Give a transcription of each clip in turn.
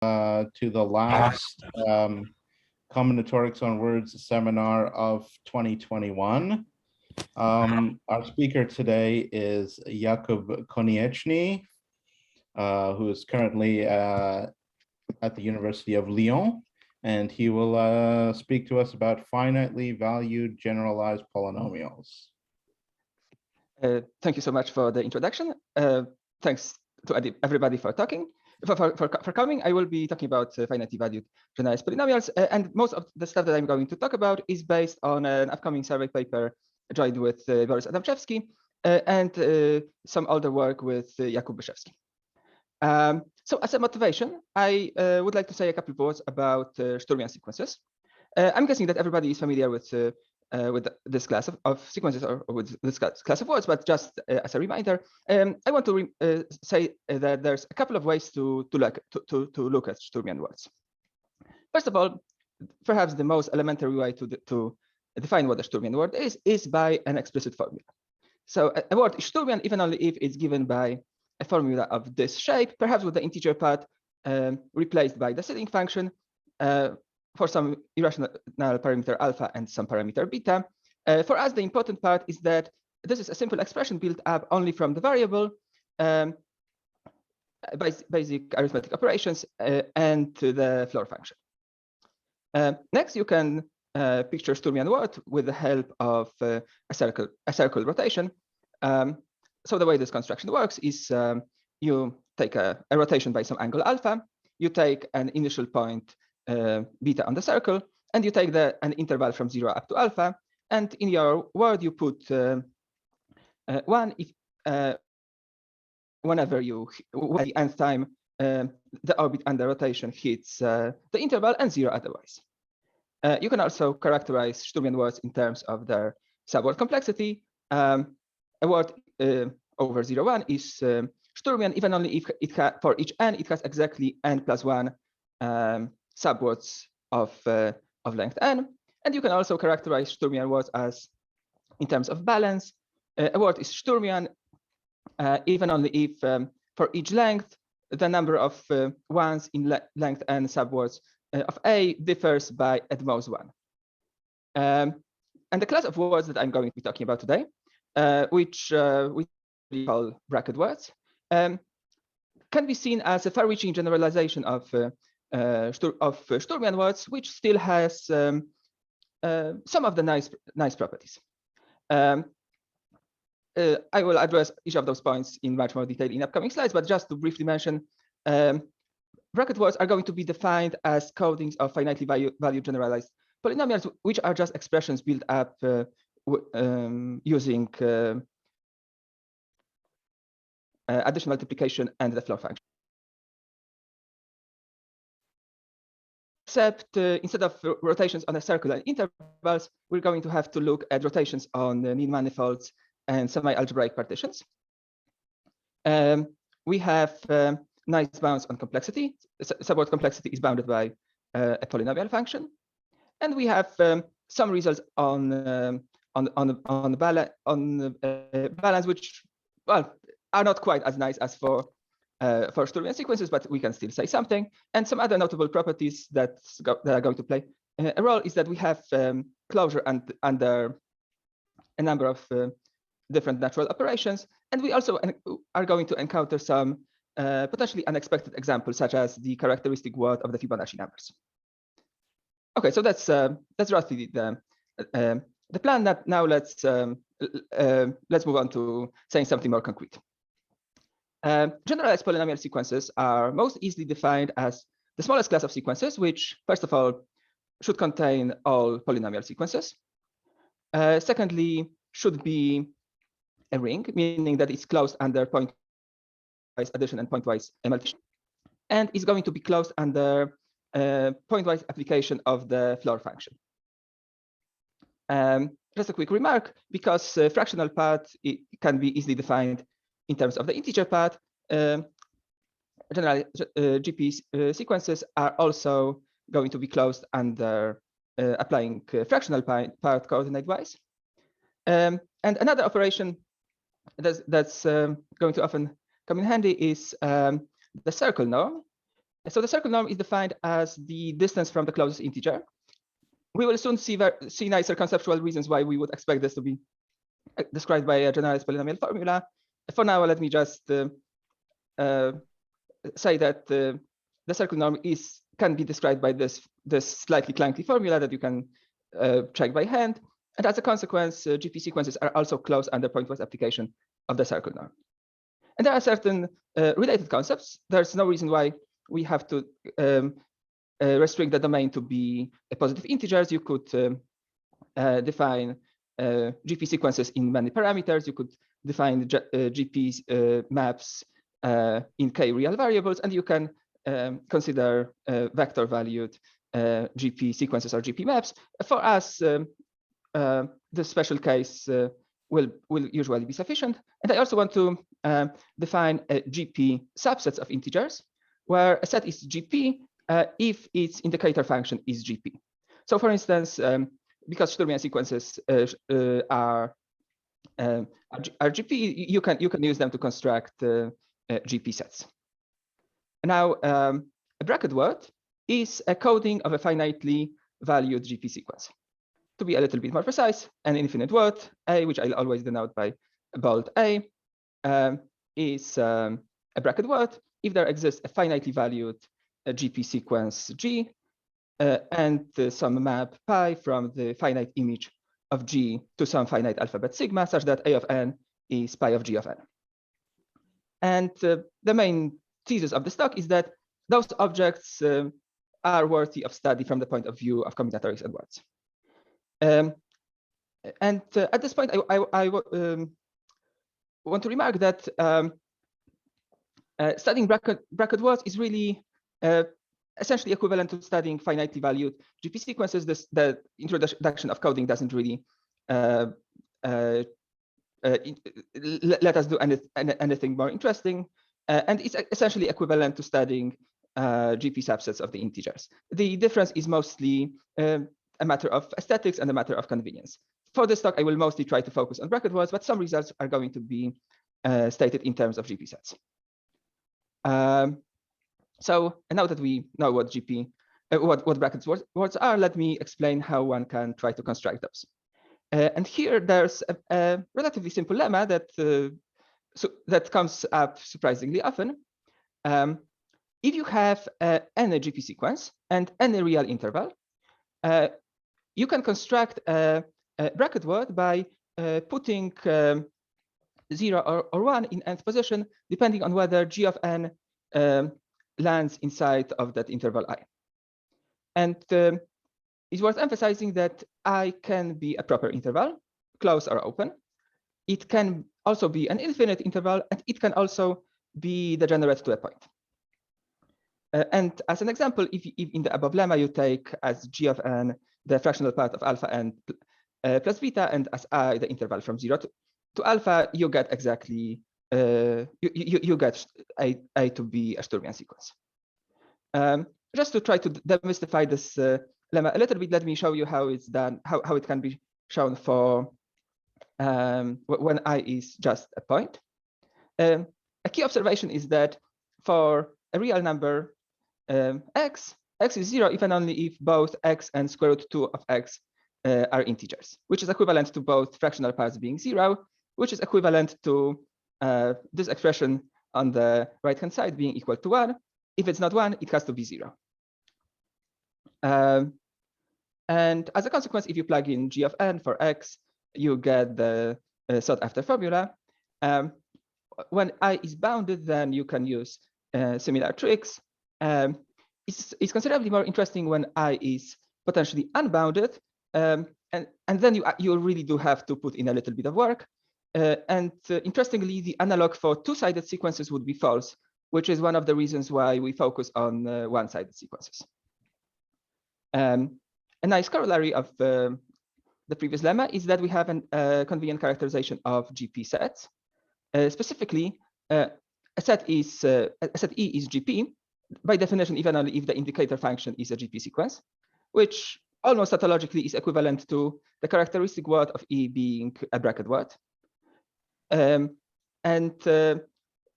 To the last Combinatorics on Words seminar of 2021. Our speaker today is Jakub Konieczny, who is currently at the University of Lyon, and he will speak to us about finitely valued generalized polynomials. Thank you so much for the introduction. Thanks to everybody for talking. For coming, I will be talking about finitely valued generalized polynomials, and most of the stuff that I'm going to talk about is based on an upcoming survey paper joined with Boris Adamczewski and some older work with Jakub Konieczny. So as a motivation, I would like to say a couple of words about Sturmian sequences. I'm guessing that everybody is familiar with this class of sequences or with this class of words, but just as a reminder, I want to say that there's a couple of ways to look at Sturmian words. First of all, perhaps the most elementary way to define what a Sturmian word is by an explicit formula. So a word is Sturmian even only if it's given by a formula of this shape, perhaps with the integer part replaced by the seeding function for some irrational parameter alpha and some parameter beta. For us, the important part is that this is a simple expression built up only from the variable, basic arithmetic operations, and the floor function. Next, you can picture Sturmian word with the help of a circle rotation. So the way this construction works is you take a rotation by some angle alpha, you take an initial point beta on the circle, and you take an interval from 0 up to alpha, and in your word you put 1 if whenever you at the nth time the orbit under rotation hits the interval, and 0 otherwise. You can also characterize Sturmian words in terms of their subword complexity. A word over 0, 1 is Sturmian even only if for each n it has exactly n plus 1 subwords of length n. And you can also characterize Sturmian words as in terms of balance. A word is Sturmian even only if for each length the number of ones in length n subwords of A differs by at most 1. And the class of words that I'm going to be talking about today, which we call bracket words, can be seen as a far-reaching generalization of Sturmian words, which still has some of the nice properties. I will address each of those points in much more detail in upcoming slides, but just to briefly mention, bracket words are going to be defined as codings of finitely valued generalized polynomials, which are just expressions built up using addition multiplication and the floor function. Except instead of rotations on a circle and intervals, we're going to have to look at rotations on mean manifolds and semi-algebraic partitions. We have nice bounds on complexity. Subword complexity is bounded by a polynomial function, and we have some results on balance, which, well, are not quite as nice as for Sturmian sequences, but we can still say something. And some other notable properties that are going to play a role is that we have closure under a number of different natural operations, and we also are going to encounter some potentially unexpected examples, such as the characteristic word of the Fibonacci numbers. Okay, so that's roughly the plan. That now let's move on to saying something more concrete. Generalized polynomial sequences are most easily defined as the smallest class of sequences, which, first of all, should contain all polynomial sequences. Secondly, should be a ring, meaning that it's closed under pointwise addition and pointwise multiplication, and is going to be closed under pointwise application of the floor function. Just a quick remark, because fractional part can be easily defined in terms of the integer part, generalized GP sequences are also going to be closed under applying fractional part coordinate-wise. And another operation that's going to often come in handy is the circle norm. So the circle norm is defined as the distance from the closest integer. We will soon see nicer conceptual reasons why we would expect this to be described by a generalized polynomial formula. For now, let me just say that the circle norm can be described by this slightly clunky formula that you can check by hand. And as a consequence, GP sequences are also closed under pointwise application of the circle norm. And there are certain related concepts. There's no reason why we have to restrict the domain to be positive integers. You could define GP sequences in many parameters. You could define GP maps in k real variables, and you can consider vector-valued GP sequences or GP maps. For us, the special case will usually be sufficient. And I also want to define GP subsets of integers, where a set is GP if its indicator function is GP. So, for instance, because Sturmian sequences are GP, you can use them to construct GP sets. Now, a bracket word is a coding of a finitely valued GP sequence. To be a little bit more precise, an infinite word, A, which I'll always denote by bold A, is a bracket word if there exists a finitely valued GP sequence G and some map pi from the finite image of G to some finite alphabet sigma, such that A of n is pi of G of n. And the main thesis of this talk is that those objects are worthy of study from the point of view of combinatorics and words. And at this point, I want to remark that studying bracket words is really essentially equivalent to studying finitely valued GP sequences. The introduction of coding doesn't really let us do anything more interesting, and it's essentially equivalent to studying GP subsets of the integers. The difference is mostly a matter of aesthetics and a matter of convenience. For this talk, I will mostly try to focus on bracket words, but some results are going to be stated in terms of GP sets. So now that we know what what bracket words are, let me explain how one can try to construct those. And here there's a relatively simple lemma that comes up surprisingly often. If you have any GP sequence and any real interval, you can construct a bracket word by putting 0 or 1 in nth position, depending on whether G of n lands inside of that interval I. And it's worth emphasizing that I can be a proper interval, closed or open. It can also be an infinite interval, and it can also be degenerate to a point. And as an example, if in the above lemma you take as G of n the fractional part of alpha n plus beta, and as I the interval from 0 to alpha, you get exactly you get A to be a Sturmian sequence. Just to try to demystify this lemma a little bit, let me show you how it's done, how it can be shown for when I is just a point. A key observation is that for a real number x is 0 if and only if both x and square root 2 of x are integers, which is equivalent to both fractional parts being 0, which is equivalent to this expression on the right-hand side being equal to 1. If it's not 1, it has to be 0. And as a consequence, if you plug in G of n for x, you get the sought-after formula. When I is bounded, then you can use similar tricks. It's considerably more interesting when I is potentially unbounded, and then you really do have to put in a little bit of work. And interestingly, the analog for two-sided sequences would be false, which is one of the reasons why we focus on one-sided sequences. A nice corollary of the previous lemma is that we have a convenient characterization of GP sets. Specifically, a set E is GP by definition, even only if the indicator function is a GP sequence, which almost tautologically is equivalent to the characteristic word of E being a bracket word. And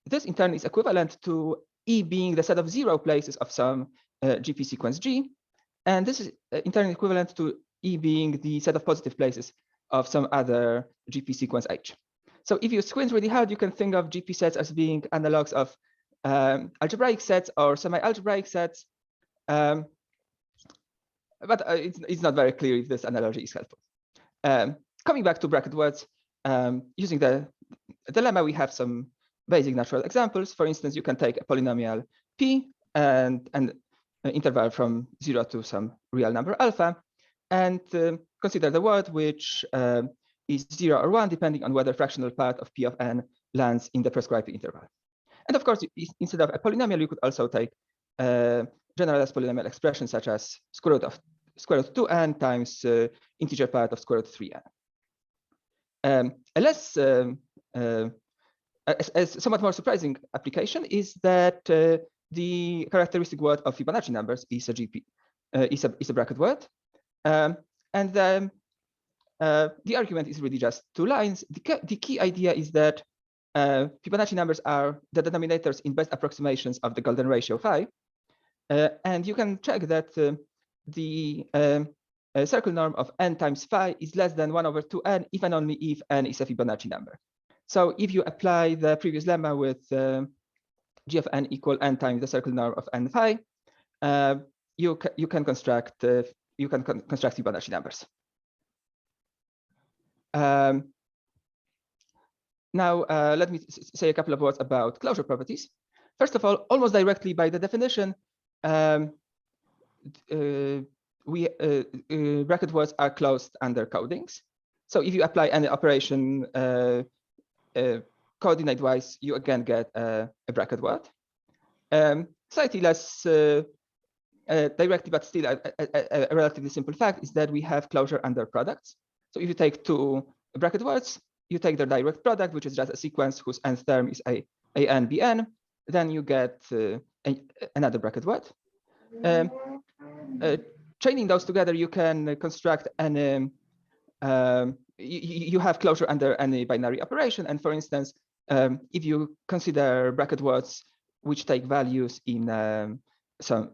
this in turn is equivalent to E being the set of 0 places of some GP sequence G. And this is in turn equivalent to E being the set of positive places of some other GP sequence H. So if you squint really hard, you can think of GP sets as being analogs of algebraic sets or semi-algebraic sets. But it's not very clear if this analogy is helpful. Coming back to bracket words, using the lemma, we have some basic natural examples. For instance, you can take a polynomial P and an interval from 0 to some real number alpha, and consider the word which is 0 or 1, depending on whether fractional part of P of n lands in the prescribed interval. And of course, instead of a polynomial, you could also take generalized polynomial expressions such as square root of 2n times integer part of square root of 3n. A less, a somewhat more surprising application is that the characteristic word of Fibonacci numbers is a GP, is a bracket word, and the argument is really just 2 lines. The key idea is that Fibonacci numbers are the denominators in best approximations of the golden ratio phi, and you can check that the circle norm of n times phi is less than 1 over 2n if and only if n is a Fibonacci number. So if you apply the previous lemma with g of n equal n times the circle norm of n phi, you can construct Fibonacci numbers. Now let me say a couple of words about closure properties. First of all, almost directly by the definition, bracket words are closed under codings. So if you apply any operation coordinate-wise, you again get a bracket word. Slightly less directly, but still a relatively simple fact is that we have closure under products. So if you take 2 bracket words, you take their direct product, which is just a sequence whose nth term is an bn, then you get another bracket word. Chaining those together, you can construct any, you have closure under any binary operation. And for instance, if you consider bracket words which take values in some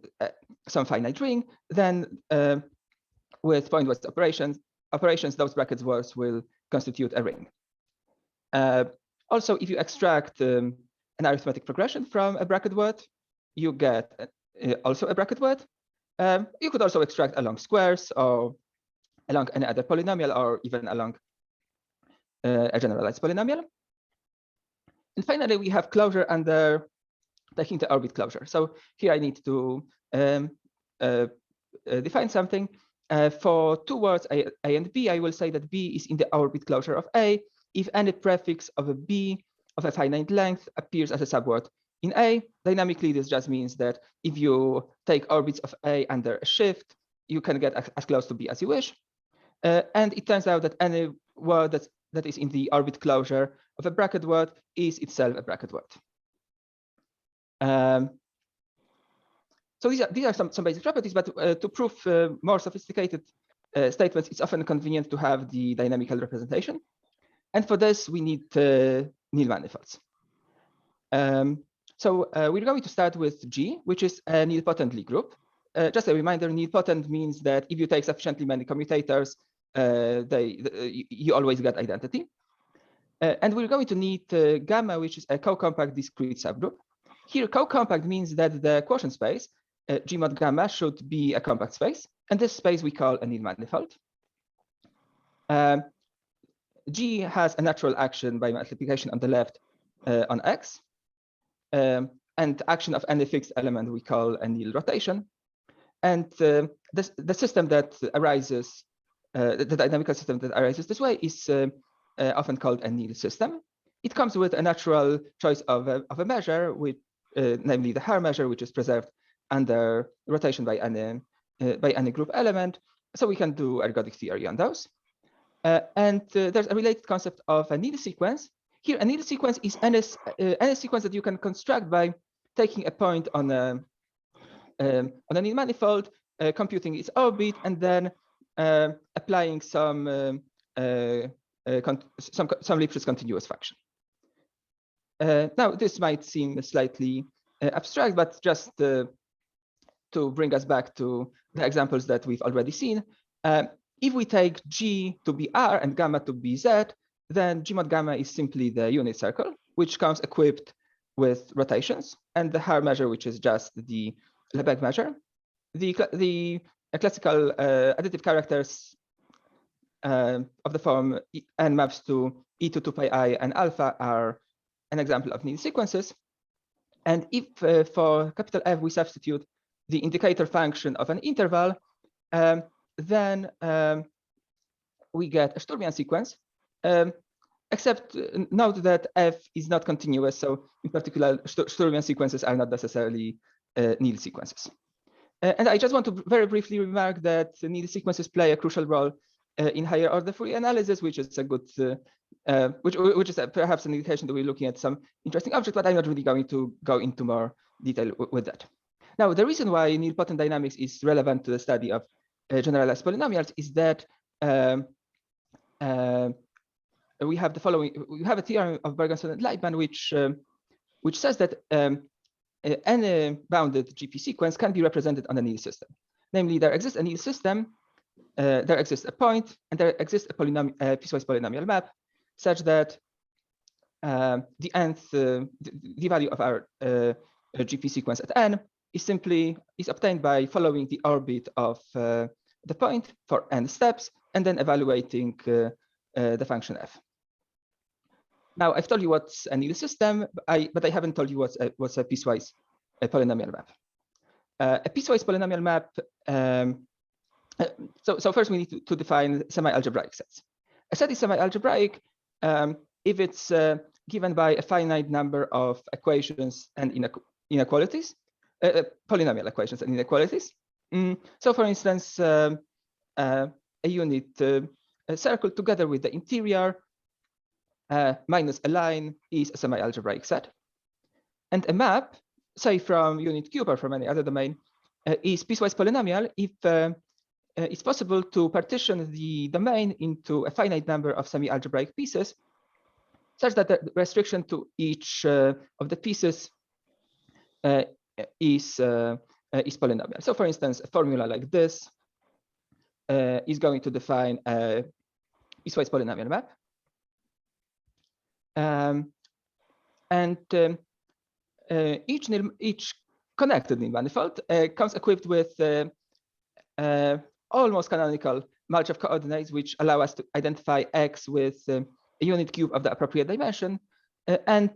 finite ring, then with pointwise operations, those bracket words will constitute a ring. Also, if you extract an arithmetic progression from a bracket word, you get also a bracket word. You could also extract along squares or along any other polynomial or even along a generalized polynomial. And finally, we have closure under taking the orbit closure. So here I need to define something. For 2 words, A and B, I will say that B is in the orbit closure of A if any prefix of a B of a finite length appears as a subword in A. Dynamically, this just means that if you take orbits of A under a shift, you can get as close to B as you wish. And it turns out that any word that is in the orbit closure of a bracket word is itself a bracket word. So these are some basic properties, but to prove more sophisticated statements, it's often convenient to have the dynamical representation. And for this, we need nil manifolds. So we're going to start with G, which is a nilpotent Lie group. Just a reminder, nilpotent means that if you take sufficiently many commutators, you always get identity. And we're going to need gamma, which is a co-compact discrete subgroup. Here, co-compact means that the quotient space, G mod gamma, should be a compact space. And this space we call a nil manifold. G has a natural action by multiplication on the left on X. And action of any fixed element we call a nil rotation. And the system that arises, the dynamical system that arises this way is often called a nil system. It comes with a natural choice of a measure, namely the Haar measure, which is preserved under rotation by any group element. So we can do ergodic theory on those. And there's a related concept of a nil sequence. Here, a nil sequence is any sequence that you can construct by taking a point on a nil manifold, computing its orbit, and then applying some Lipschitz continuous function. Now, this might seem slightly abstract, but just to bring us back to the examples that we've already seen. If we take G to be R and gamma to be Z, then G mod gamma is simply the unit circle, which comes equipped with rotations, and the Haar measure, which is just the Lebesgue measure. The classical additive characters of the form n maps to e to 2 pi I and alpha are an example of Nil sequences. And if for capital F we substitute the indicator function of an interval, then we get a Sturmian sequence, except note that F is not continuous. So in particular, Sturmian sequences are not necessarily Nil sequences. And I just want to very briefly remark that Nil sequences play a crucial role in higher order Fourier analysis, which is a good, which is perhaps an indication that we're looking at some interesting object, but I'm not really going to go into more detail with that. Now, the reason why nilpotent dynamics is relevant to the study of generalized polynomials is that we have the following: we have a theorem of Bergenson and Leibman, which says that any bounded GP sequence can be represented on a Nil system. Namely, there exists a Nil system, there exists a point, and there exists a piecewise polynomial map, such that the nth, the value of our GP sequence at n is obtained by following the orbit of the point for n steps, and then evaluating the function f. Now, I've told you what's a Nil system, but I haven't told you what's a piecewise polynomial map. A piecewise polynomial map. So first we need to define semi-algebraic sets. A set is semi-algebraic if it's given by a finite number of equations and inequalities, polynomial equations and inequalities. So for instance, a unit circle together with the interior minus a line is a semi-algebraic set. And a map, say from unit cube or from any other domain, is piecewise polynomial if it's possible to partition the domain into a finite number of semi-algebraic pieces, such that the restriction to each of the pieces is polynomial. So for instance, a formula like this is going to define a piecewise polynomial map. Each connected Nil manifold comes equipped with almost canonical Malchev coordinates, which allow us to identify x with a unit cube of the appropriate dimension. And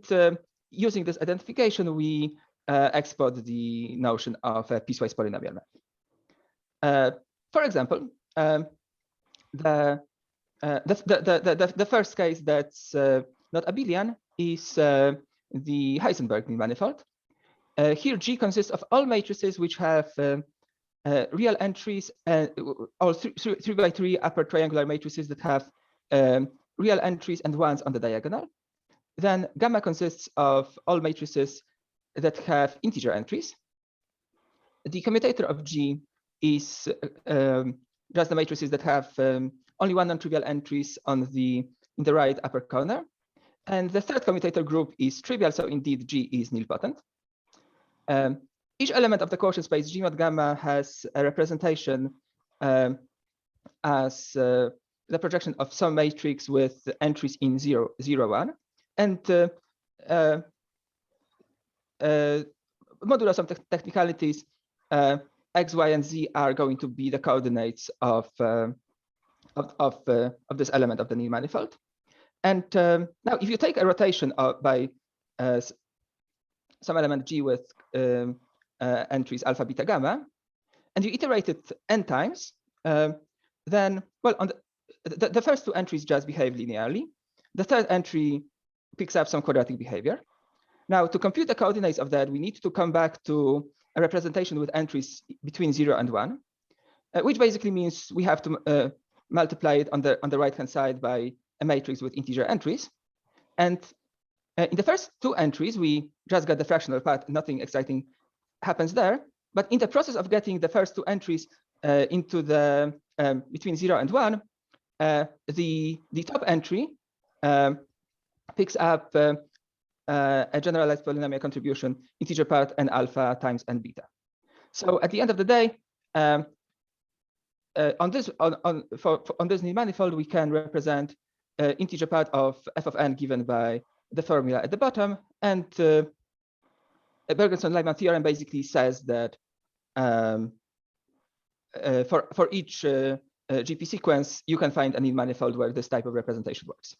using this identification, we export the notion of a piecewise polynomial map. For example, the first case that's not abelian is the Heisenberg manifold. Here, G consists of all matrices which have real entries, all 3 by 3 upper triangular matrices that have real entries and ones on the diagonal. Then gamma consists of all matrices that have integer entries. The commutator of G is just the matrices that have only one non-trivial entries in the right upper corner. And the third commutator group is trivial, so indeed G is nilpotent. Each element of the quotient space G mod gamma has a representation as the projection of some matrix with entries in 0, 0, 1. And modulo some technicalities, x, y, and z are going to be the coordinates of this element of the Nil manifold. And now, if you take a rotation by some element G with entries alpha, beta, gamma, and you iterate it n times, then, well, on the first 2 entries just behave linearly. The third entry picks up some quadratic behavior. Now, to compute the coordinates of that, we need to come back to a representation with entries between 0 and 1, which basically means we have to multiply it on the right-hand side by a matrix with integer entries. And in the first 2 entries, we just got the fractional part. Nothing exciting happens there. But in the process of getting the first 2 entries into the between 0 and 1, the top entry picks up a generalized polynomial contribution, integer part n alpha times n beta. So at the end of the day, on this new manifold, we can represent integer part of f of n given by the formula at the bottom, and Bergenson-Leibman theorem basically says that for each GP sequence, you can find a new manifold where this type of representation works.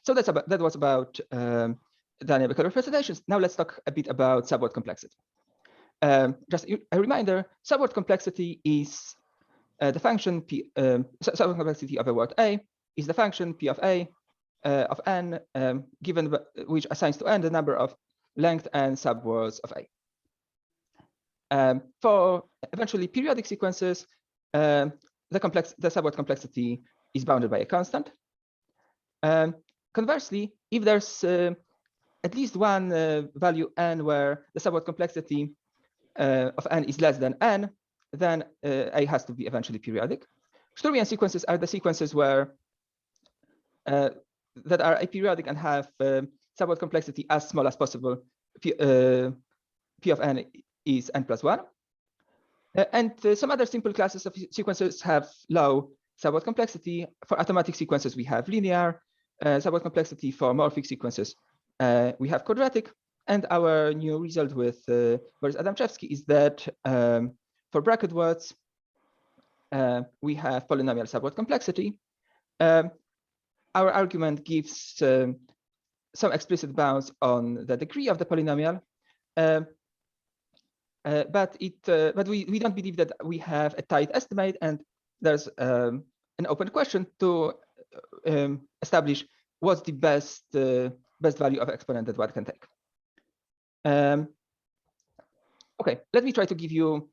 So that was about dynamical representations. Now let's talk a bit about subword complexity. Just a reminder: subword complexity is the function subword complexity of a word A is the function P of A of n given which assigns to n the number of length and subwords of A. For eventually periodic sequences, the subword complexity is bounded by a constant. Conversely, if there's at least one value n where the subword complexity of n is less than n, then A has to be eventually periodic. Sturmian sequences are the sequences where that are aperiodic and have subword complexity as small as possible. P of n is n plus 1. And some other simple classes of sequences have low subword complexity. For automatic sequences, we have linear subword complexity. For morphic sequences, we have quadratic. And our new result with Boris Adamczewski is that for bracket words, we have polynomial subword complexity. Our argument gives some explicit bounds on the degree of the polynomial, but we don't believe that we have a tight estimate, and there's an open question to establish what's the best value of exponent that one can take. Okay, let me try to give you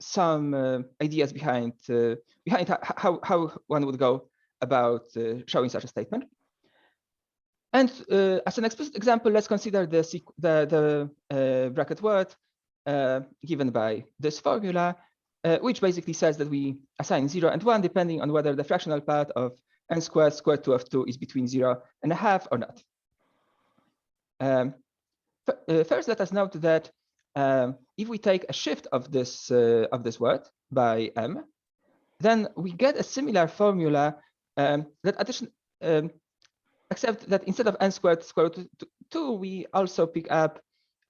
some ideas behind how one would go about showing such a statement. And as an explicit example, let's consider the bracket word given by this formula, which basically says that we assign 0 and 1 depending on whether the fractional part of n squared squared 2 of 2 is between 0.5 or not. First, let us note that if we take a shift of this word by m, then we get a similar formula except that instead of n squared square root 2, we also pick up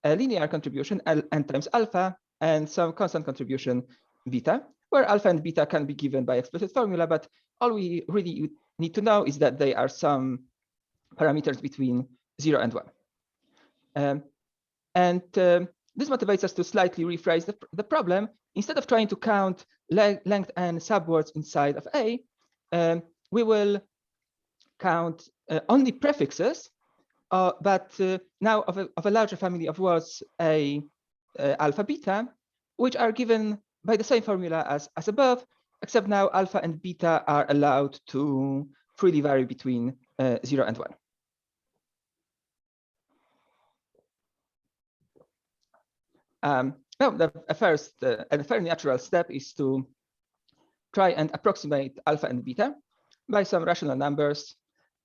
a linear contribution n times alpha and some constant contribution beta, where alpha and beta can be given by explicit formula, but all we really need to know is that they are some parameters between 0 and 1. This motivates us to slightly rephrase the problem. Instead of trying to count length and subwords inside of A, we will count only prefixes, but now of a larger family of words, A, alpha, beta, which are given by the same formula as above, except now alpha and beta are allowed to freely vary between 0 and 1. Now, the first and a very natural step is to try and approximate alpha and beta by some rational numbers.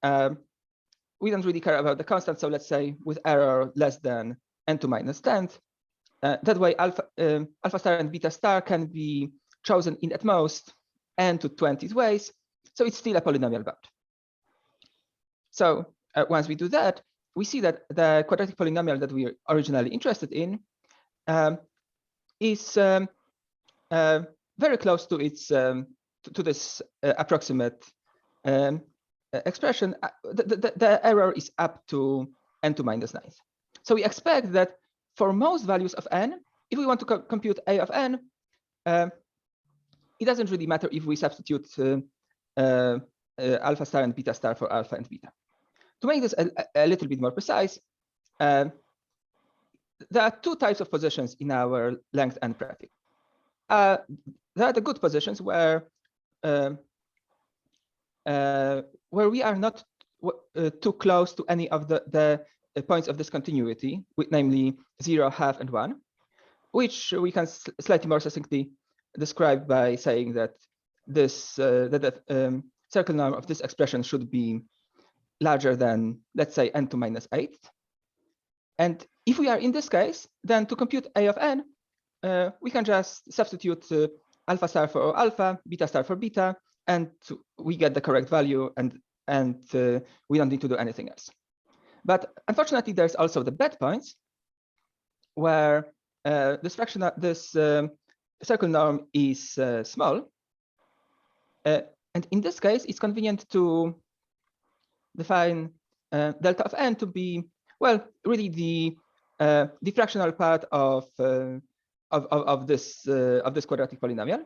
We don't really care about the constant, so let's say with error less than n2 minus 10th. That way, alpha star and beta star can be chosen in at most n to 20 ways, so it's still a polynomial bound. So once we do that, we see that the quadratic polynomial that we are originally interested in is very close to its to this approximate expression. The error is up to n2 minus 9th. So we expect that for most values of n, if we want to compute A of n, it doesn't really matter if we substitute alpha star and beta star for alpha and beta. To make this a little bit more precise, there are two types of positions in our length n prefix. There are the good positions where we are not too close to any of the points of discontinuity, namely 0, half, and 1, which we can slightly more succinctly describe by saying that this circle norm of this expression should be larger than, let's say, n to minus 8. And if we are in this case, then to compute a of n, we can just substitute alpha star for alpha, beta star for beta, and we get the correct value, and we don't need to do anything else. But unfortunately, there's also the bad points where this circle norm is small. And in this case, it's convenient to define delta of n to be, well, really the fractional part of this quadratic polynomial.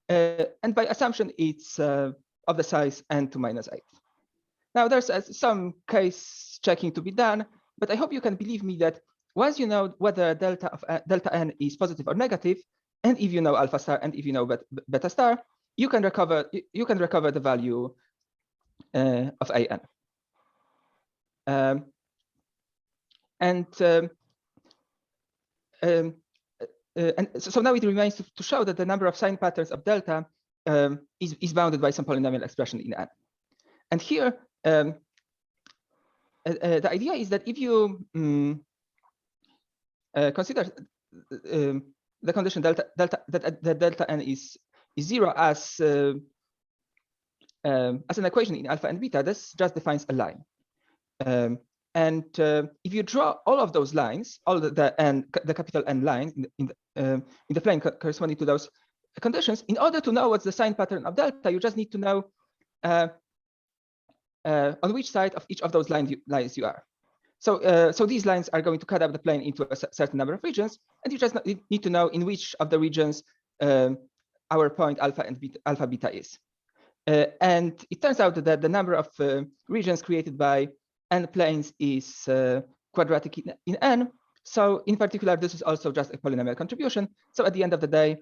And by assumption, it's of the size n to minus 8. Now, there's some case checking to be done, but I hope you can believe me that once you know whether delta n is positive or negative, and if you know alpha star and if you know beta star, you can recover the value of an. And so now it remains to show that the number of sign patterns of delta is bounded by some polynomial expression in n. And here, the idea is that if you consider the condition that delta n is 0 as an equation in alpha and beta, this just defines a line. And if you draw all of those lines, all the capital N lines in the plane corresponding to those conditions, in order to know what's the sign pattern of delta, you just need to know on which side of each of those lines you are. So these lines are going to cut up the plane into a certain number of regions, and you just need to know in which of the regions our point alpha beta is. And it turns out that the number of regions created by n planes is quadratic in n. So in particular, this is also just a polynomial contribution. So at the end of the day,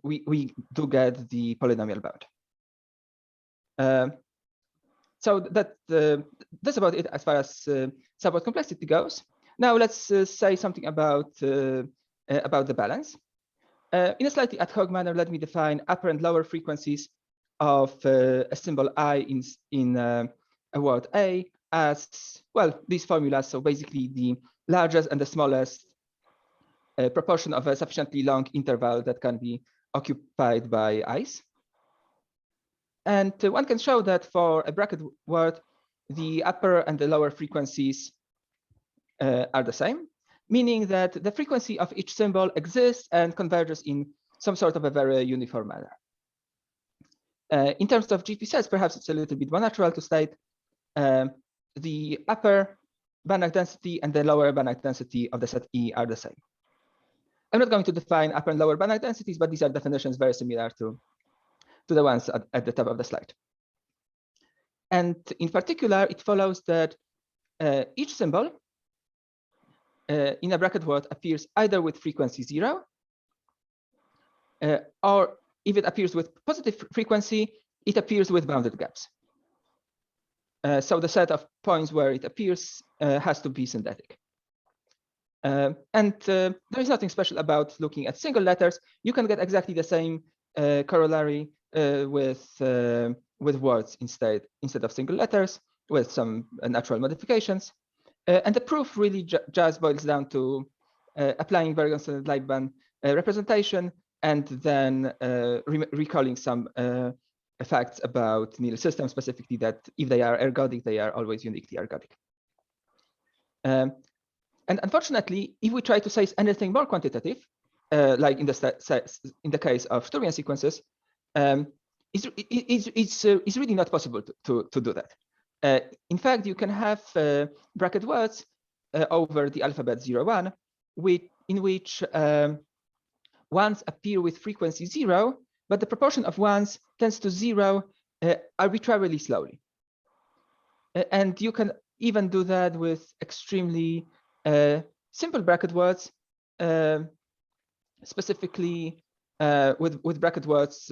we do get the polynomial bound. So that's about it as far as subword complexity goes. Now let's say something about the balance. In a slightly ad hoc manner, let me define upper and lower frequencies of a symbol I in a word A as, well, these formulas. So basically the largest and the smallest proportion of a sufficiently long interval that can be occupied by i's. And one can show that for a bracket word, the upper and the lower frequencies are the same, meaning that the frequency of each symbol exists and converges in some sort of a very uniform manner. In terms of GP sets, perhaps it's a little bit more natural to state the upper Banach density and the lower Banach density of the set E are the same. I'm not going to define upper and lower Banach densities, but these are definitions very similar to the ones at the top of the slide. And in particular, it follows that each symbol in a bracket word appears either with frequency 0, or if it appears with positive frequency, it appears with bounded gaps. So the set of points where it appears has to be synthetic. And there is nothing special about looking at single letters. You can get exactly the same corollary with words instead of single letters, with some natural modifications. And the proof really just boils down to applying Bergen-Liebman representation and then recalling some facts about Neal systems, specifically that if they are ergodic, they are always uniquely ergodic. And unfortunately, if we try to say anything more quantitative, like in the case of Sturmian sequences, it's really not possible to do that. In fact, you can have bracket words over the alphabet 0, 1, in which ones appear with frequency 0, but the proportion of ones tends to 0 arbitrarily slowly. And you can even do that with extremely simple bracket words, specifically with bracket words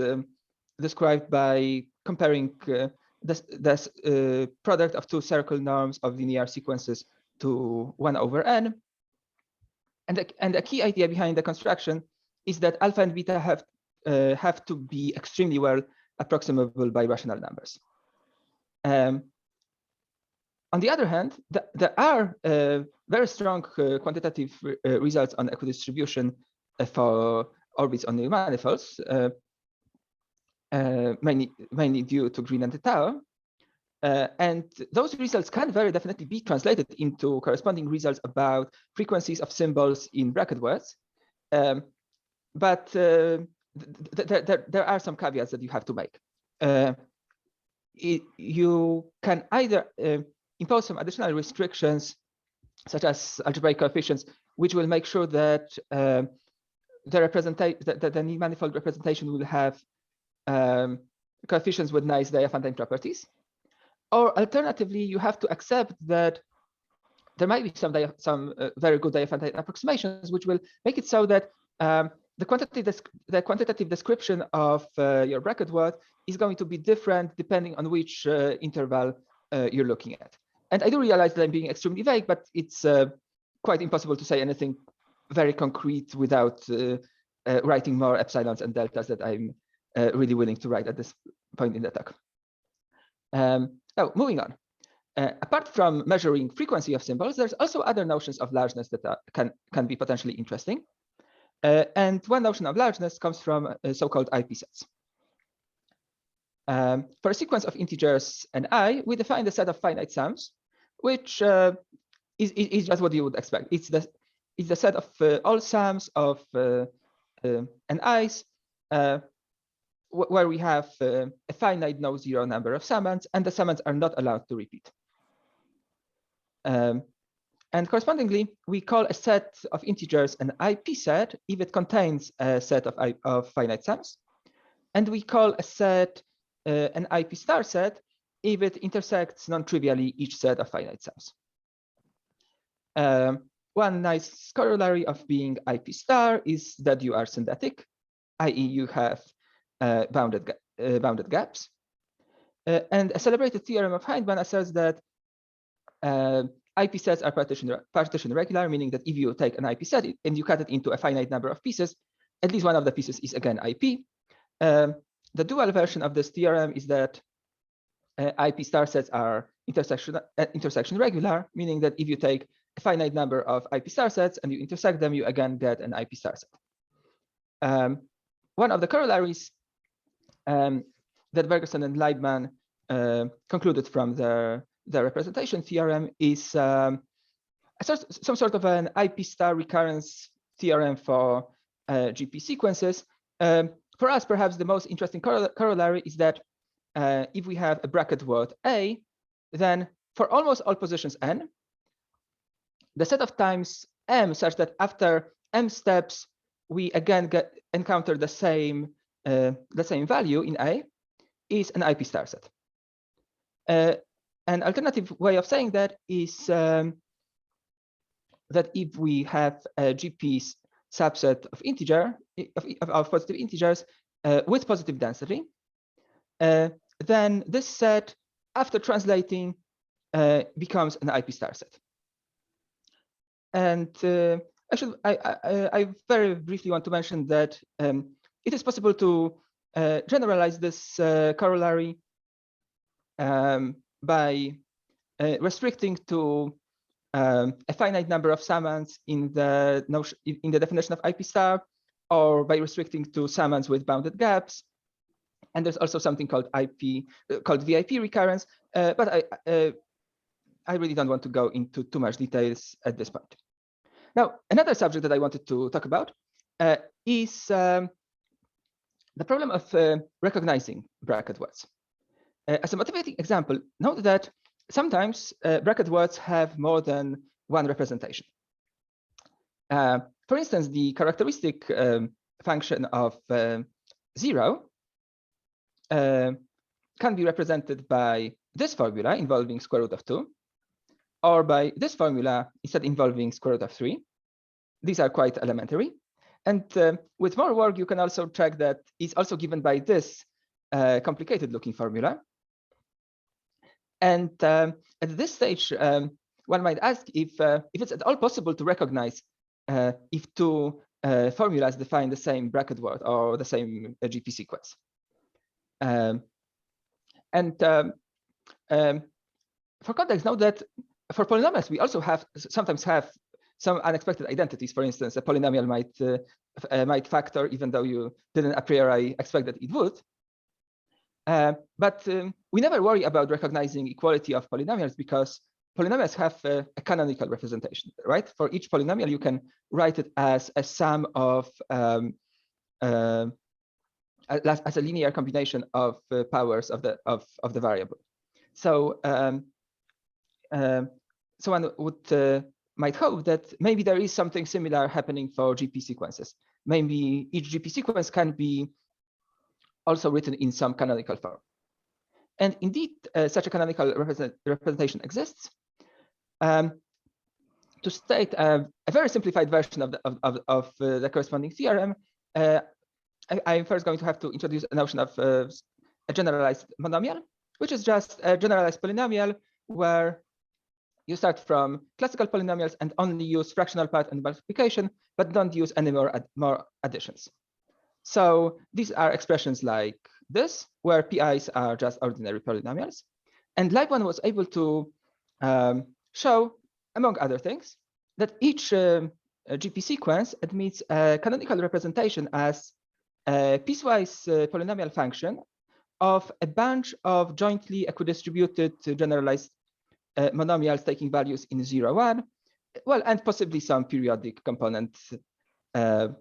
described by comparing the product of two circle norms of linear sequences to 1 over n. And a key idea behind the construction is that alpha and beta have to be extremely well approximable by rational numbers. On the other hand, there are very strong quantitative results on equidistribution for orbits on new manifolds, mainly due to Green and Tao. And those results can very definitely be translated into corresponding results about frequencies of symbols in bracket words. But there are some caveats that you have to make. You can either impose some additional restrictions, such as algebraic coefficients, which will make sure that the manifold representation will have coefficients with nice Diophantine properties. Or alternatively, you have to accept that there might be some very good Diophantine approximations, which will make it so that the quantitative description of your bracket word is going to be different depending on which interval you're looking at. And I do realize that I'm being extremely vague, but it's quite impossible to say anything very concrete without writing more epsilons and deltas that I'm really willing to write at this point in the talk. Now, moving on. Apart from measuring frequency of symbols, there's also other notions of largeness that can be potentially interesting. And one notion of largeness comes from so-called IP sets. For a sequence of integers ni, we define the set of finite sums, which is just what you would expect. It's the set of all sums of ni's, where we have a finite no-zero number of summands, and the summands are not allowed to repeat. And correspondingly, we call a set of integers an IP set if it contains a set of finite sums. And we call a set an IP star set if it intersects non-trivially each set of finite sums. One nice corollary of being IP star is that you are synthetic, i.e. you have bounded gaps. And a celebrated theorem of Heisenberg asserts that IP sets are partition regular, meaning that if you take an IP set and you cut it into a finite number of pieces, at least one of the pieces is again IP. The dual version of this theorem is that IP star sets are intersection regular, meaning that if you take a finite number of IP star sets and you intersect them, you again get an IP star set. One of the corollaries that Bergerson and Leibman concluded from the representation theorem is some sort of an IP star recurrence theorem for GP sequences. For us, perhaps the most interesting corollary is that if we have a bracket word A, then for almost all positions n, the set of times m such that after m steps we again encounter the same value in A is an IP star set. An alternative way of saying that is that if we have a GP subset of of positive integers with positive density, then this set, after translating, becomes an IP star set. And I very briefly want to mention that it is possible to generalize this corollary by restricting to a finite number of summands in the definition of IP star, or by restricting to summands with bounded gaps. And there's also something called VIP recurrence, but I really don't want to go into too much details at this point. Now, another subject that I wanted to talk about is the problem of recognizing bracket words. As a motivating example, note that sometimes bracket words have more than one representation. For instance, the characteristic function of 0 can be represented by this formula involving square root of 2, or by this formula instead involving square root of 3. These are quite elementary. And with more work, you can also check that it's also given by this complicated looking formula. And at this stage, one might ask if it's at all possible to recognize if two formulas define the same bracket word or the same GP sequence. And For context, note that for polynomials, we also sometimes have some unexpected identities. For instance, a polynomial might factor even though you didn't a priori expect that it would. But we never worry about recognizing equality of polynomials because polynomials have a canonical representation, right? For each polynomial, you can write it as a sum of as a linear combination of powers of the variable. So someone might hope that maybe there is something similar happening for GP sequences. Maybe each GP sequence can be also written in some canonical form. And indeed, such a canonical representation exists. To state a very simplified version of the corresponding theorem, I'm first going to have to introduce a notion of a generalized monomial, which is just a generalized polynomial where you start from classical polynomials and only use fractional part and multiplication, but don't use any more additions. So these are expressions like this, where PIs are just ordinary polynomials. And Leibniz was able to show, among other things, that each GP sequence admits a canonical representation as a piecewise polynomial function of a bunch of jointly equidistributed generalized monomials taking values in 0, 1, well, and possibly some periodic component to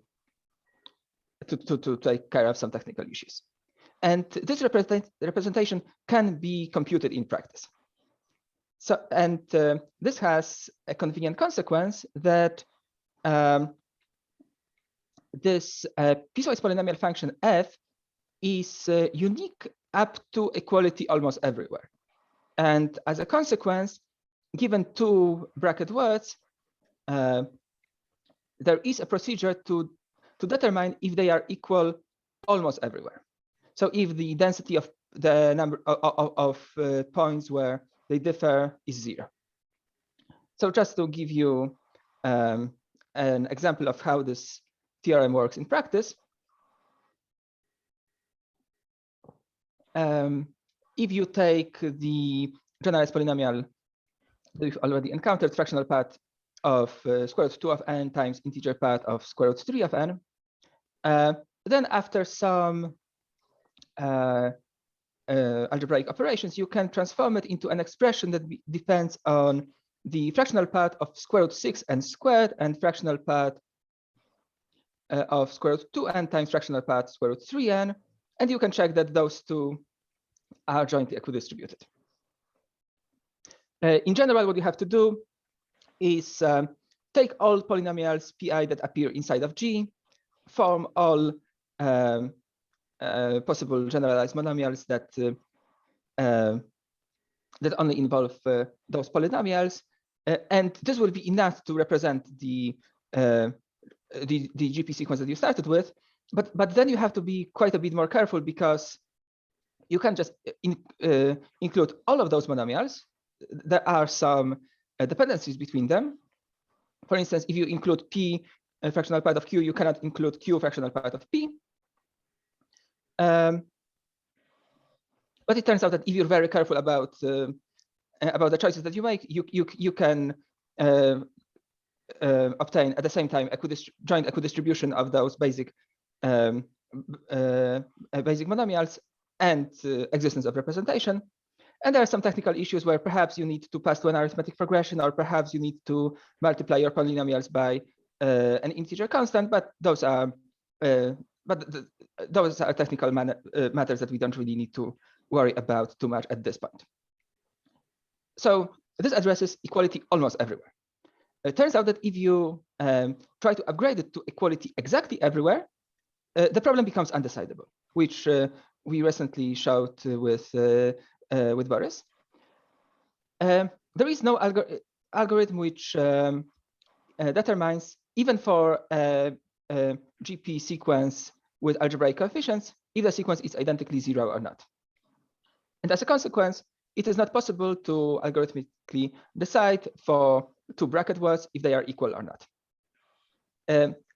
take care of some technical issues. And this representation can be computed in practice. So, and this has a convenient consequence that this piecewise polynomial function f is unique up to equality almost everywhere. And as a consequence, given two bracket words, there is a procedure to determine if they are equal almost everywhere. So if the density of the number of points where they differ is 0. So just to give you an example of how this theorem works in practice, if you take the generalized polynomial that we've already encountered, fractional part of square root 2 of n times integer part of square root 3 of n, then after some algebraic operations, you can transform it into an expression that depends on the fractional part of square root 6n squared and fractional part of square root 2n times fractional part square root 3n, and you can check that those two are jointly equidistributed. In general, what you have to do is take all polynomials pi that appear inside of G, form all possible generalized monomials that only involve those polynomials, and this will be enough to represent the GP sequence that you started with. But then you have to be quite a bit more careful because you can't just include all of those monomials. There are some dependencies between them. For instance, if you include P fractional part of Q, you cannot include Q fractional part of P. But it turns out that if you're very careful about the choices that you make, you can obtain at the same time joint equidistribution of those basic monomials and existence of representation. And there are some technical issues where perhaps you need to pass to an arithmetic progression, or perhaps you need to multiply your polynomials by an integer constant. But those are technical matters that we don't really need to worry about too much at this point. So this addresses equality almost everywhere. It turns out that if you try to upgrade it to equality exactly everywhere, the problem becomes undecidable, which we recently showed with Boris. There is no algorithm which determines, even for a GP sequence with algebraic coefficients, if the sequence is identically 0 or not. And as a consequence, it is not possible to algorithmically decide for two bracket words if they are equal or not.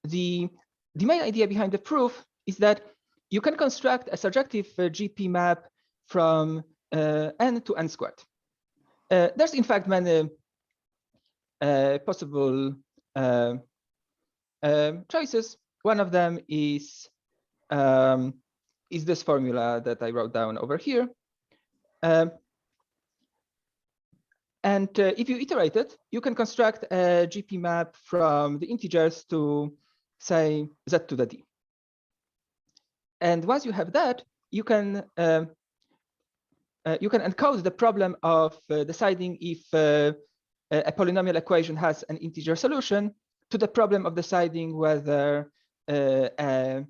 The main idea behind the proof is that you can construct a surjective GP map from n to n squared. There's in fact many possible choices. One of them is this formula that I wrote down over here. And if you iterate it, you can construct a GP map from the integers to, say, z to the d. And once you have that, you can encode the problem of deciding if a polynomial equation has an integer solution to the problem of deciding whether a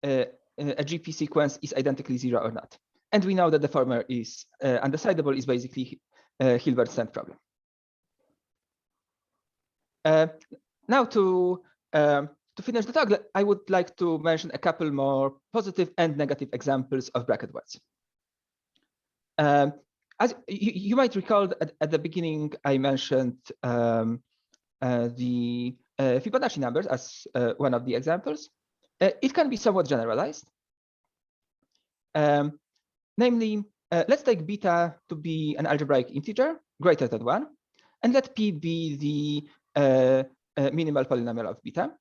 GP sequence is identically 0 or not. And we know that the former is undecidable, is basically Hilbert's tent problem. Now to finish the talk, I would like to mention a couple more positive and negative examples of bracket words. As you might recall, at the beginning, I mentioned the Fibonacci numbers as one of the examples. It can be somewhat generalized. Namely, let's take beta to be an algebraic integer greater than 1, and let p be the minimal polynomial of beta.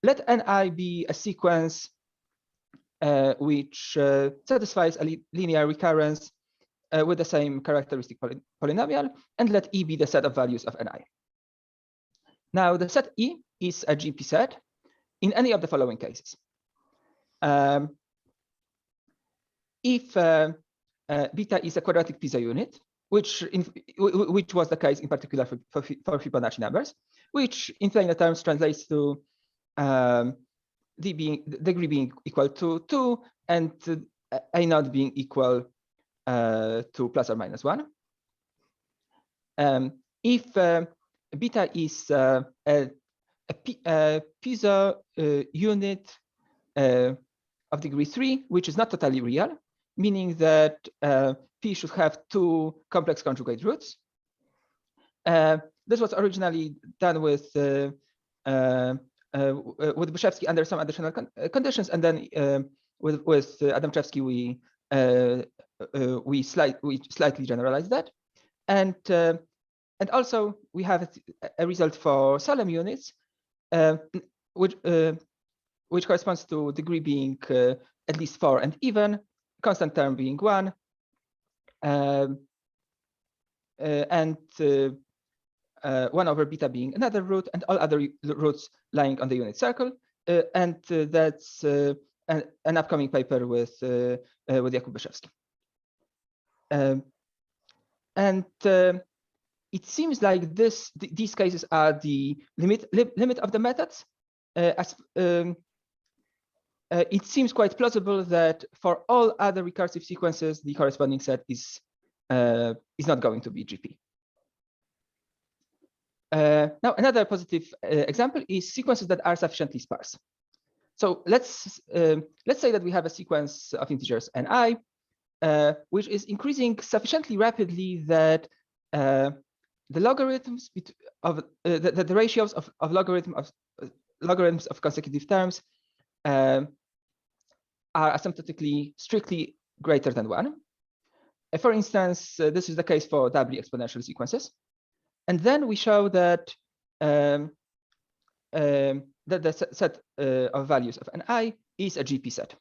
Let ni be a sequence which satisfies a linear recurrence with the same characteristic polynomial, and let E be the set of values of ni. Now, the set E is a GP set in any of the following cases. If beta is a quadratic pizza unit, which was the case in particular for Fibonacci numbers, which in plain terms translates to degree being equal to 2 and a naught being equal to plus or minus 1. If beta is a pizza unit of degree 3, which is not totally real, meaning that p should have 2 complex conjugate roots. This was originally done with Byszewski under some additional conditions, and then with Adamczewski we slightly generalized that, and also we have a result for Salem units, which corresponds to degree being at least 4 and even, constant term being 1, and 1 over beta being another root, and all other roots lying on the unit circle. And that's an upcoming paper with Jakub Byszewski. And it seems like these cases are the limit of the methods. It seems quite plausible that for all other recursive sequences, the corresponding set is not going to be GP. Now, another positive example is sequences that are sufficiently sparse. So let's say that we have a sequence of integers ni, which is increasing sufficiently rapidly that the logarithms of the ratios of logarithms of consecutive terms are asymptotically strictly greater than 1. For instance, this is the case for doubly exponential sequences. And then we show that that the set of values of ni is a GP set.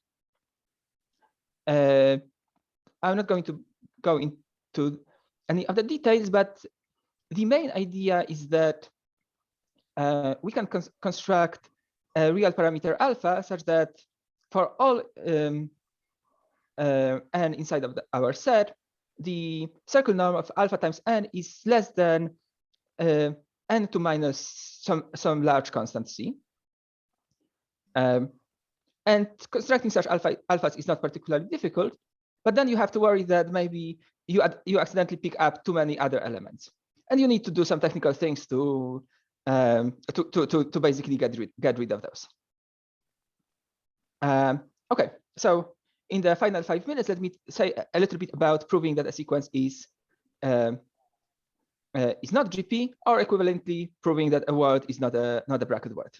I'm not going to go into any of the details, but the main idea is that we can construct a real parameter alpha such that for all n inside of our set, the circle norm of alpha times n is less than n to minus some large constant c. And constructing such alphas is not particularly difficult, but then you have to worry that maybe you accidentally pick up too many other elements, and you need to do some technical things to basically get rid of those. Okay, so in the final 5 minutes, let me say a little bit about proving that a sequence is not GP, or equivalently proving that a word is not a bracket word.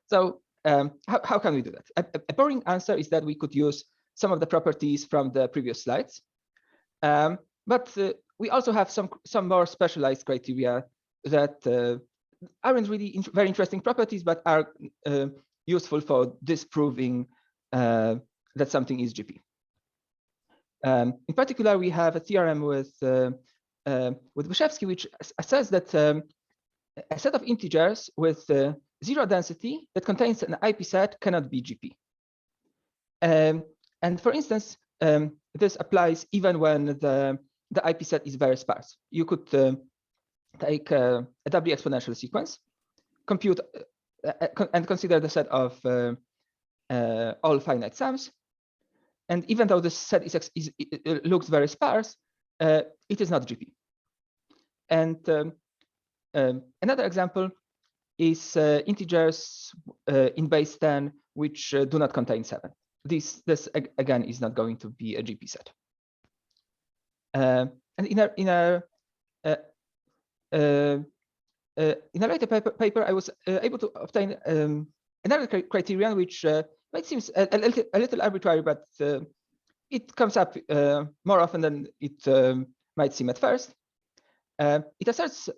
So how can we do that? A boring answer is that we could use some of the properties from the previous slides. But we also have some more specialized criteria that aren't really very interesting properties, but are useful for disproving that something is GP. In particular, we have a theorem with Wyszewski, which says that a set of integers with zero density that contains an IP set cannot be GP. And for instance, this applies even when the IP set is very sparse. You could take a doubly exponential sequence, compute and consider the set of all finite sums. And even though this set looks very sparse, it is not GP. And another example is integers in base 10 which do not contain 7. This again is not going to be a GP set. And in a later paper, I was able to obtain another criterion which might seem a little arbitrary, but it comes up more often than it might seem at first. It asserts,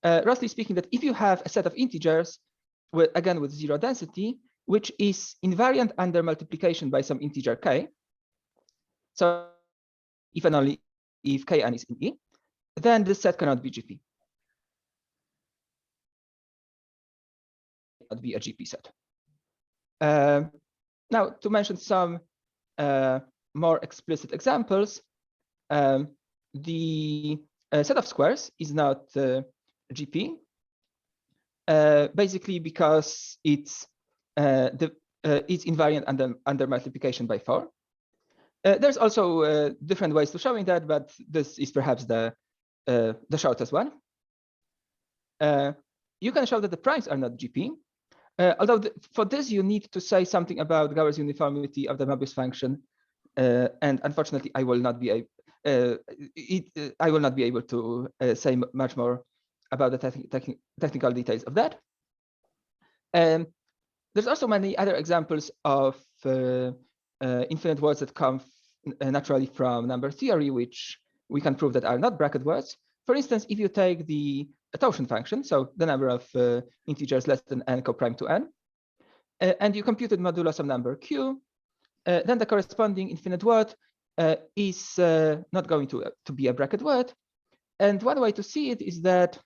roughly speaking, that if you have a set of integers, again with zero density, which is invariant under multiplication by some integer k, so if and only if kn is in E, then this set cannot be GP. Not be a GP set. Now, to mention some more explicit examples, the set of squares is not GP, basically because it's invariant under multiplication by 4. There's also different ways to showing that, but this is perhaps the shortest one. You can show that the primes are not GP, although for this you need to say something about Gauer's uniformity of the Möbius function, and unfortunately I will not be able to say much more about the technical details of that. There's also many other examples of infinite words that come naturally from number theory, which we can prove that are not bracket words. For instance, if you take the totient function, so the number of integers less than n coprime to n, and you computed modulo some number q, then the corresponding infinite word is not going to be a bracket word. And one way to see it is that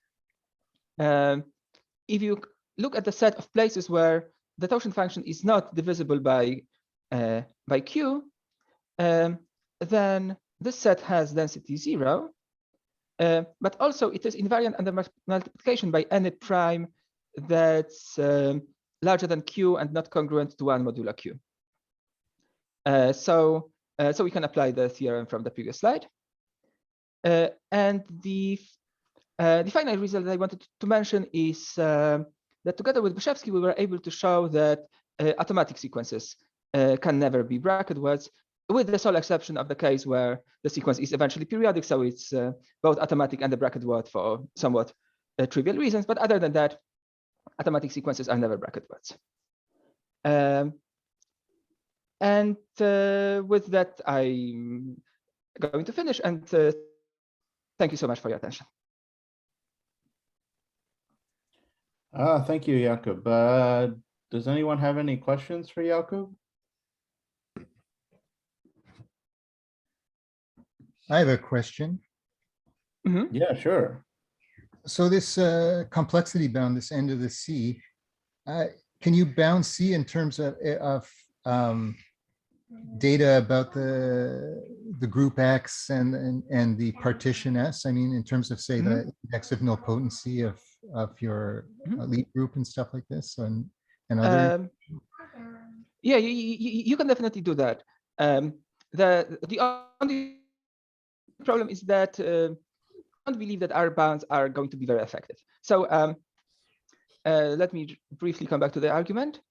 if you look at the set of places where the totient function is not divisible by q, then this set has density 0, but also it is invariant under multiplication by any prime that's larger than q and not congruent to 1 modulo q. So we can apply the theorem from the previous slide. And the final result that I wanted to mention is that together with Wyszewski, we were able to show that automatic sequences can never be bracket words, with the sole exception of the case where the sequence is eventually periodic, so it's both automatic and a bracket word for somewhat trivial reasons. But other than that, automatic sequences are never bracket words. And with that, I'm going to finish, and thank you so much for your attention. Thank you, Jakub. Does anyone have any questions for Jakub? I have a question. Mm-hmm. Yeah, sure. So this complexity bound, this end of the C, can you bound C in terms of data about the group X and the partition S? I mean, in terms of, say, the index of nilpotency of your elite group and stuff like this, and other. Yeah, you can definitely do that. The only problem is that I don't believe that our bounds are going to be very effective. So let me briefly come back to the argument.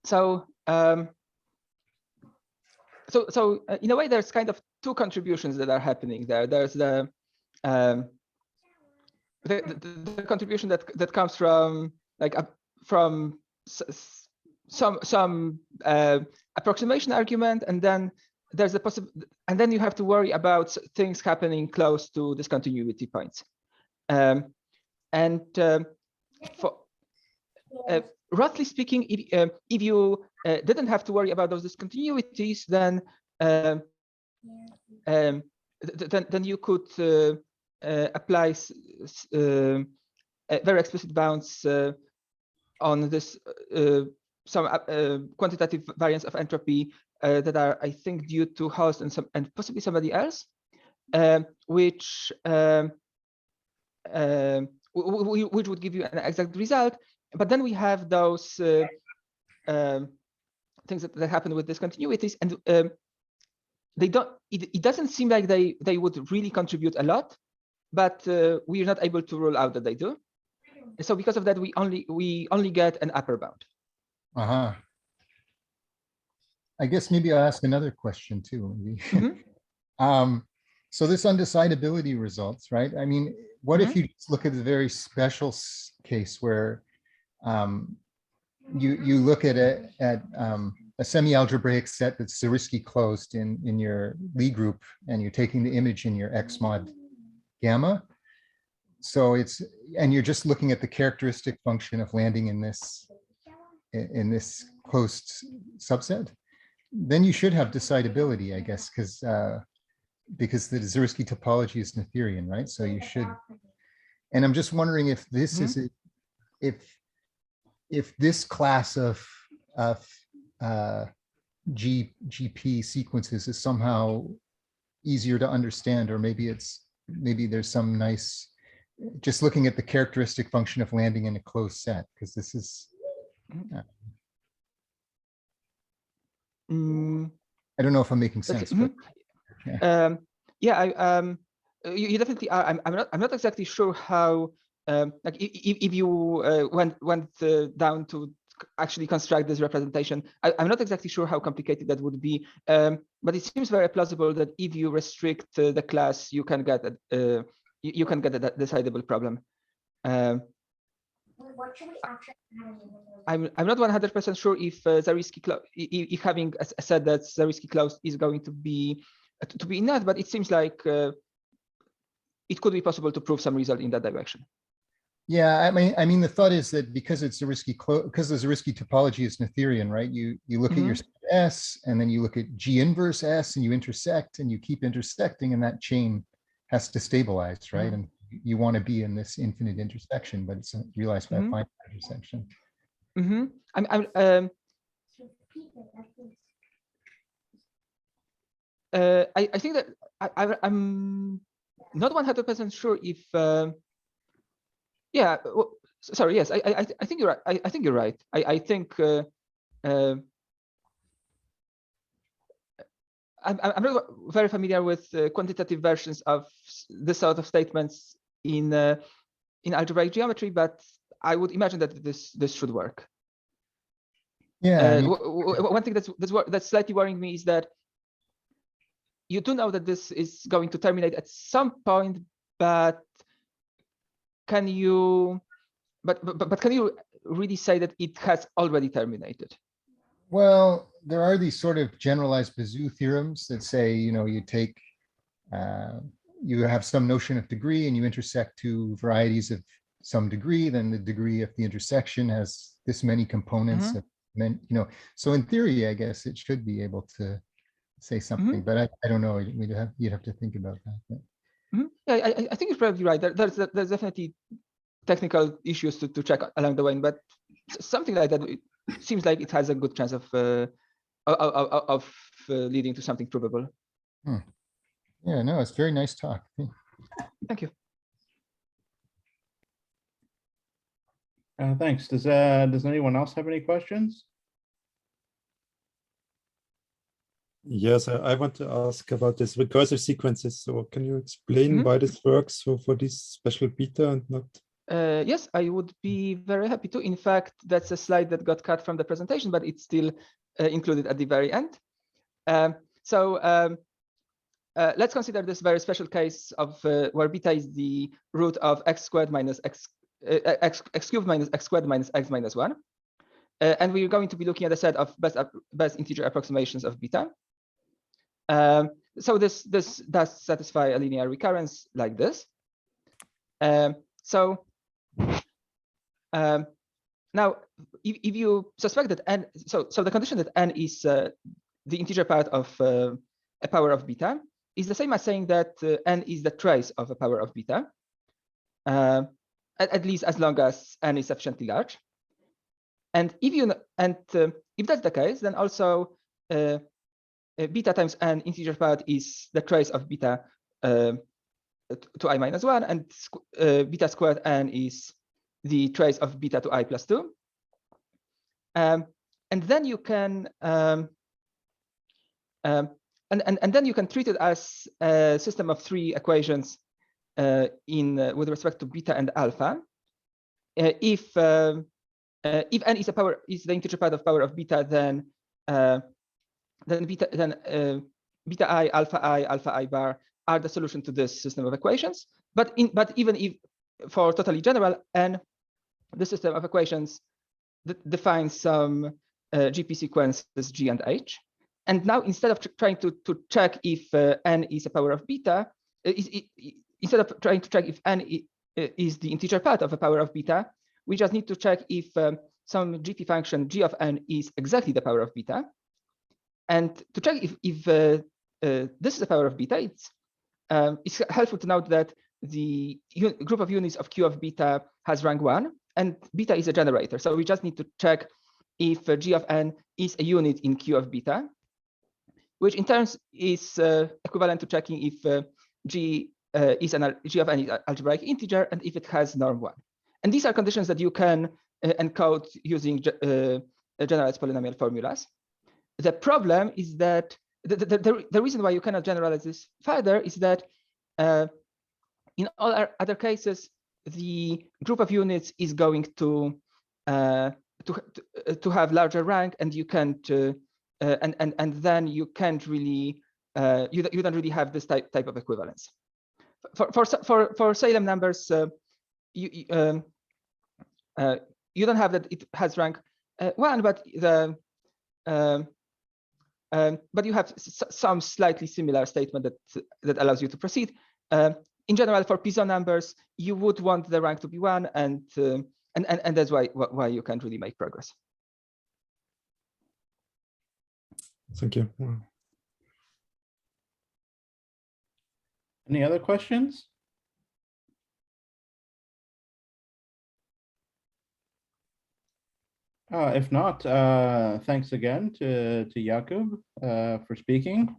So in a way, there's kind of two contributions that are happening there. There's the contribution that comes from some approximation argument, and then there's a and then you have to worry about things happening close to discontinuity points. Roughly speaking, if you didn't have to worry about those discontinuities, then you could apply very explicit bounds on this some quantitative variance of entropy that are, I think, due to host and possibly somebody else, which would give you an exact result. But then we have those things that happen with discontinuities, and they don't. It doesn't seem like they would really contribute a lot, but we are not able to rule out that they do. So because of that, we only get an upper bound. I guess maybe I'll ask another question too. Mm-hmm. So this undecidability results, right? I mean, what mm-hmm. if you just look at the very special case where you look at a semi-algebraic set that's Zariski closed in your Lie group, and you're taking the image in your X mod gamma. So and you're just looking at the characteristic function of landing in this closed subset. Then you should have decidability, I guess, because the Zariski topology is Noetherian, right? So you should. And I'm just wondering if this mm-hmm. is if this class of GP sequences is somehow easier to understand, or maybe there's some nice, just looking at the characteristic function of landing in a closed set, because this is. I don't know if I'm making sense. Okay. But, yeah. You definitely are. I'm not exactly sure how. Like if you went down to actually construct this representation, I'm not exactly sure how complicated that would be. But it seems very plausible that if you restrict the class, you can get a decidable problem. I'm not 100% sure if Zariski if having a set that's Zariski closed is going to be enough, but it seems like it could be possible to prove some result in that direction. Yeah, I mean, the thought is that because it's Zariski because the Zariski topology is Noetherian, right? You look mm-hmm. at your S, and then you look at G inverse S, and you intersect, and you keep intersecting, and that chain has to stabilize, right? Mm-hmm. And you want to be in this infinite intersection, but it's realized by mm-hmm. a finite intersection. Mm-hmm. I think that I'm not 100% sure if. Yeah. Well, sorry. Yes. I think you're right. I think you're right. I think. I'm not very familiar with quantitative versions of this sort of statements in algebraic geometry, but I would imagine that this should work. Yeah. One thing that's slightly worrying me is that you do know that this is going to terminate at some point, but can you? But can you really say that it has already terminated? Well, there are these sort of generalized Bézout theorems that say, you take, you have some notion of degree, and you intersect two varieties of some degree, then the degree of the intersection has this many components. Mm-hmm. So in theory, I guess it should be able to say something, mm-hmm. but I don't know. You'd have to think about that. But. Mm-hmm. Yeah, I think you're probably right. There's definitely technical issues to check along the way, but something like that. It seems like it has a good chance of leading to something provable. Yeah, no, it's very nice talk. Thank you. Thanks. Does anyone else have any questions? Yes, I want to ask about this recursive sequences. So can you explain mm-hmm. why this works for this special beta and not? Yes, I would be very happy to. In fact, that's a slide that got cut from the presentation, but it's still included at the very end. Let's consider this very special case of where beta is the root of x squared minus x cubed minus x squared minus x minus 1. and we're going to be looking at a set of best integer approximations of beta. So this does satisfy a linear recurrence like this. Now, if you suspect that n, so the condition that n is the integer part of a power of beta is the same as saying that n is the trace of a power of beta, at least as long as n is sufficiently large. And if that's the case, then also beta times n integer part is the trace of beta to I minus 1, and beta squared n is the trace of beta to I plus 2. And then you can and then you can treat it as a system of 3 equations with respect to beta and alpha. If n is the integer part of power of beta, then beta I, alpha I bar are the solution to this system of equations. But even if for totally general n, the system of equations defines some GP sequences G and H. And now, instead of trying to check if n is a power of beta, instead of trying to check if n is the integer part of a power of beta, we just need to check if some GP function G of n is exactly the power of beta. And to check if this is a power of beta, it's helpful to note that the group of units of Q of beta has rank 1, and beta is a generator. So we just need to check if G of n is a unit in Q of beta, which in turn is equivalent to checking if G of n is an algebraic integer and if it has norm 1. And these are conditions that you can encode using generalized polynomial formulas. The problem is that the reason why you cannot generalize this further is that in all our other cases, the group of units is going to have larger rank, and you can't and then you can't really you don't really have this type of equivalence. For Salem numbers, you don't have that it has rank 1, but but you have some slightly similar statement that allows you to proceed. In general, for Piso numbers, you would want the rank to be 1, and that's why you can't really make progress. Thank you. Any other questions? If not, thanks again to Jakub for speaking.